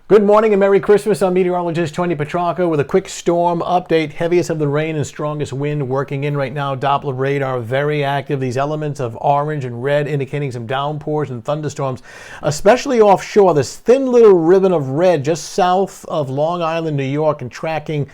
Good morning and Merry Christmas. I'm meteorologist Tony Petracca with a quick storm update. Heaviest of the rain and strongest wind working in right now. Doppler radar very active. These elements of orange and red indicating some downpours and thunderstorms, especially offshore. This thin little ribbon of red just south of Long Island, New York, and tracking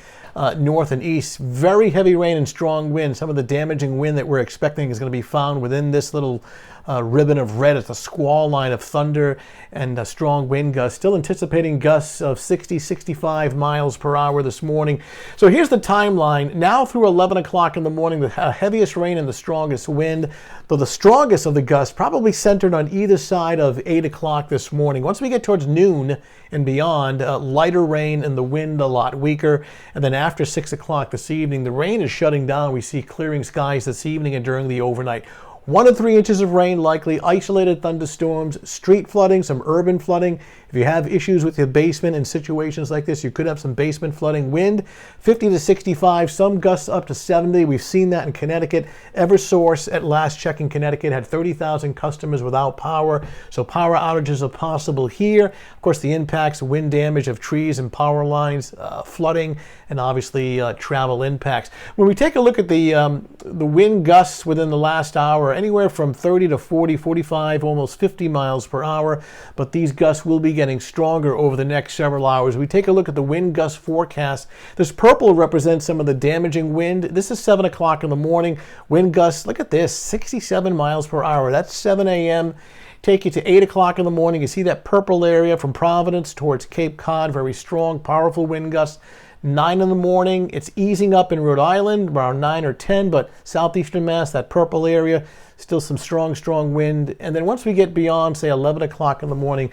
north and east. Very heavy rain and strong wind. Some of the damaging wind that we're expecting is going to be found within this little ribbon of red. It's a squall line of thunder and a strong wind gusts. Still anticipating gusts of 60-65 miles per hour this morning. So here's the timeline. Now through 11 o'clock in the morning, the heaviest rain and the strongest wind, though the strongest of the gusts probably centered on either side of 8 o'clock this morning. Once we get towards noon and beyond, lighter rain and the wind a lot weaker. And then after 6 o'clock this evening, the rain is shutting down. We see clearing skies this evening and during the overnight. 1 to 3 inches of rain likely, isolated thunderstorms, street flooding, some urban flooding. If you have issues with your basement in situations like this, you could have some basement flooding. Wind 50 to 65, some gusts up to 70. We've seen that in Connecticut. Eversource at last check in Connecticut had 30,000 customers without power, so power outages are possible here. Of course, the impacts, wind damage of trees and power lines, flooding, and obviously travel impacts. When we take a look at the wind gusts within the last hour, anywhere from 30 to 40, 45, almost 50 miles per hour, but these gusts will be getting stronger over the next several hours. We take a look at the wind gust forecast. This purple represents some of the damaging wind. This is 7 o'clock in the morning. Wind gusts, look at this, 67 miles per hour. That's 7 a.m. Take you to 8 o'clock in the morning. You see that purple area from Providence towards Cape Cod, very strong, powerful wind gusts. 9 in the morning, it's easing up in Rhode Island, around 9 or 10, but southeastern Mass, that purple area, still some strong wind. And then once we get beyond, say, 11 o'clock in the morning,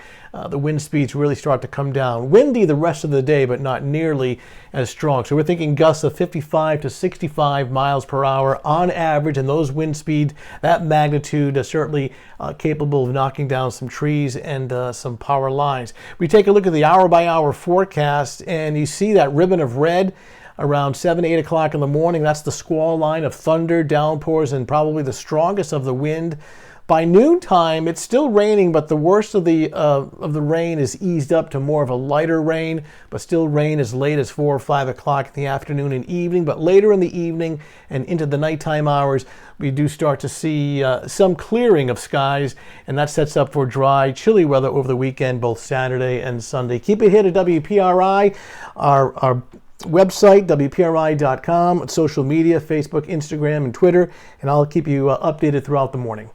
the wind speeds really start to come down. Windy the rest of the day, but not nearly as strong. So we're thinking gusts of 55 to 65 miles per hour on average, and those wind speeds, that magnitude, are certainly capable of knocking down some trees and some power lines. We take a look at the hour-by-hour forecast, and you see that ribbon of red around 7, 8 o'clock in the morning. That's the squall line of thunder, downpours, and probably the strongest of the wind. By noontime, it's still raining, but the worst of the rain is eased up to more of a lighter rain, but still rain as late as 4 or 5 o'clock in the afternoon and evening. But later in the evening and into the nighttime hours, we do start to see some clearing of skies, and that sets up for dry, chilly weather over the weekend, both Saturday and Sunday. Keep it here to WPRI. Our website, WPRI.com, social media, Facebook, Instagram, and Twitter, and I'll keep you updated throughout the morning.